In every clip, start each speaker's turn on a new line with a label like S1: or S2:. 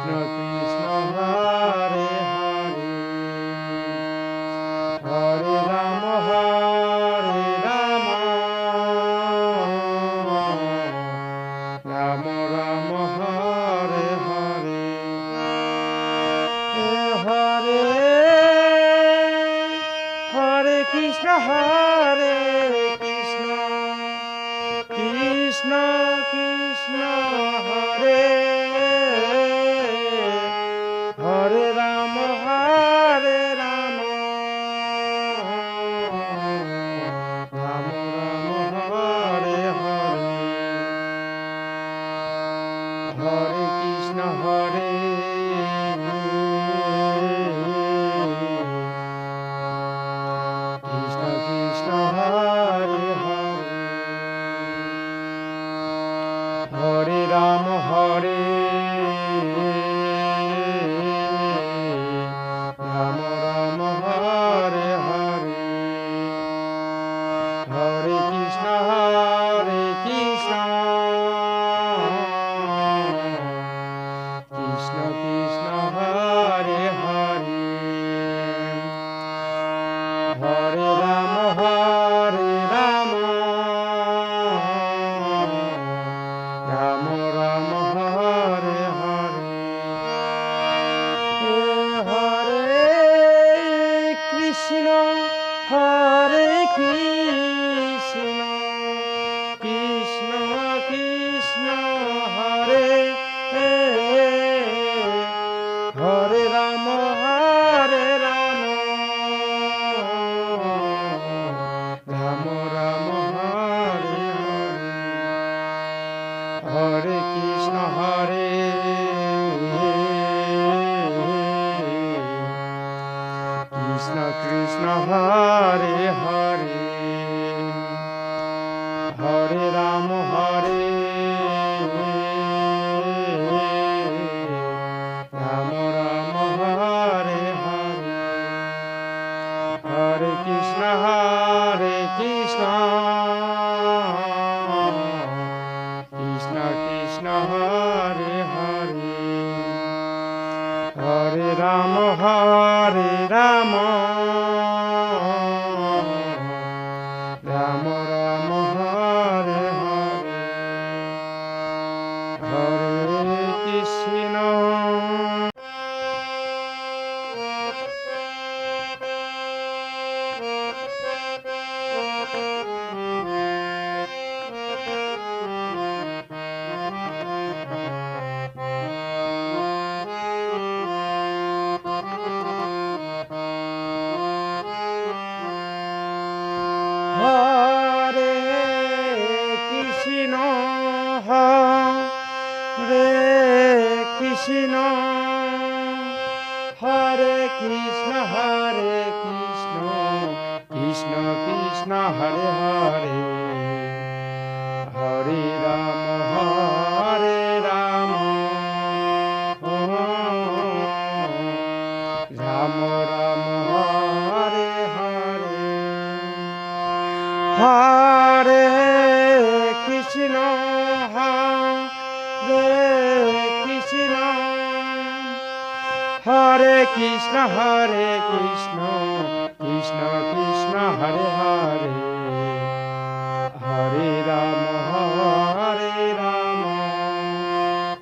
S1: Krishna Hare Hare, হরে Ram Ram Ram Hare Hare, Hare Hare Krishna Krishna Krishna Hare Hare Ram Ram Ram Hare Hare, হরে Krishna Krishna Krishna Hare Hare, হরে Ram Ram Hare Hare, হরে Krishna Krishna Krishna Hare Hare, হরে Ram Ram Ram Hare Hare, হরে Krishna Krishna Krishna Hare Hare Ram Ram Ram Hare Hare, হরে Krishna Krishna Krishna Hare Hare, হরে Ram Ram Hare Hare, হরে Krishna Krishna Krishna Hare Hare, হরে Ram Ram Ram Hare Hare, হরে Krishna. হরে Krishna হরে Krishna Krishna Krishna Hare Hare, হরে Ram Ram Ram Hare Hare, হরে Krishna Krishna Krishna Krishna Hare Hare, হরে Ram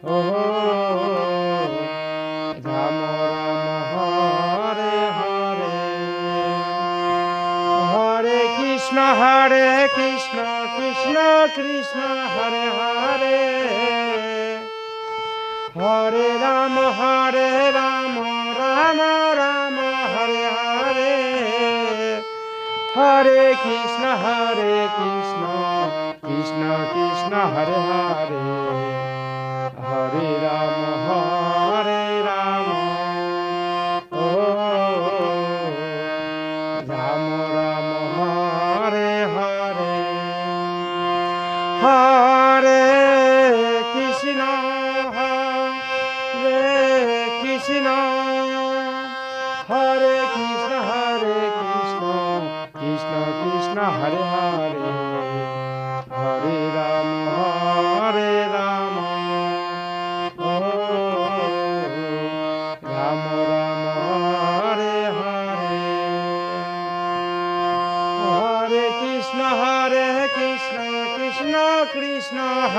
S1: ও Ram Hare Hare, হরে Krishna Krishna Krishna Hare Hare, হরে Ram Ram Ram Hare Hare, হরে Krishna Krishna Krishna Hare Hare, হরে Ram ও Ram Hare Hare, হরে Krishna Krishna হরে Krishna Krishna Hare Hare, হরে Ram ও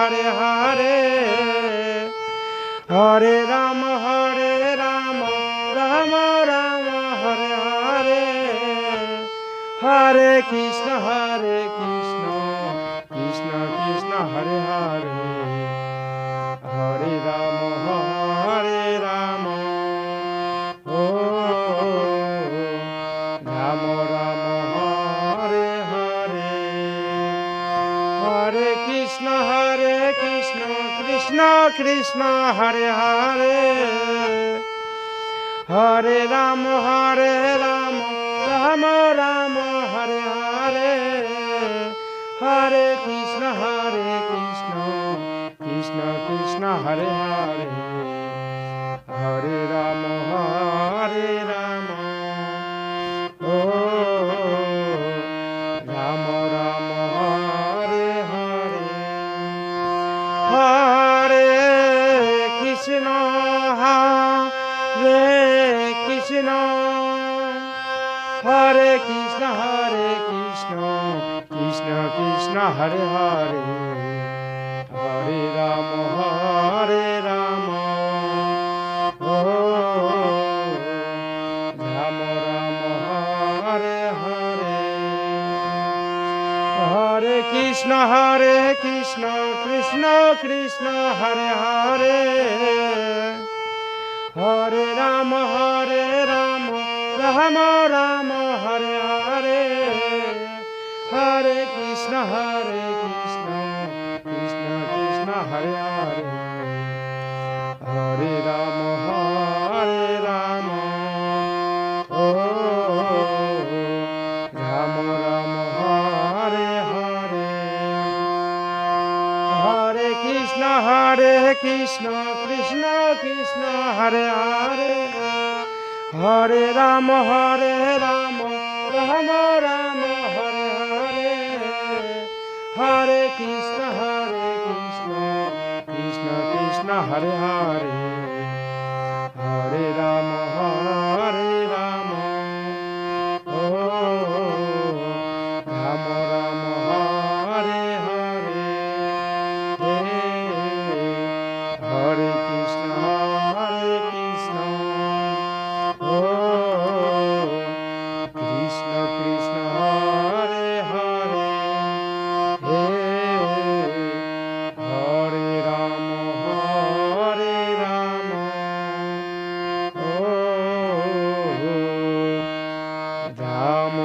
S1: Hare Hare Hare Ram Ram Ram Ram Hare Hare Hare Krishna Krishna Krishna Hare Hare Hare Ram ও Ram Ram Hare Hare Hare Krishna Krishna Krishna Hare Hare Hare Ram Ram Ram Hare Hare Hare Krishna Krishna Krishna Hare Hare Hare Ram ও Ram Ram Hare Hare Hare Krishna হরে Krishna Krishna Krishna Hare Hare Hare Ram ও Ram Ram Hare Hare Hare Krishna Krishna Krishna Hare Hare Hare Ram Ram Ram Hare Hare Hare Krishna Krishna Krishna Hare Hare Hare Ram ও Ram Ram Hare Hare Hare Krishna Krishna Krishna Hare Hare Hare Ram Ram Ram Hare Hare Hare Krishna Krishna Hare Hare Hare Ram ও Ram Ram Hare Hare Hare Krishna ও Krishna Krishna Hare Hare Hare Ram ও Ram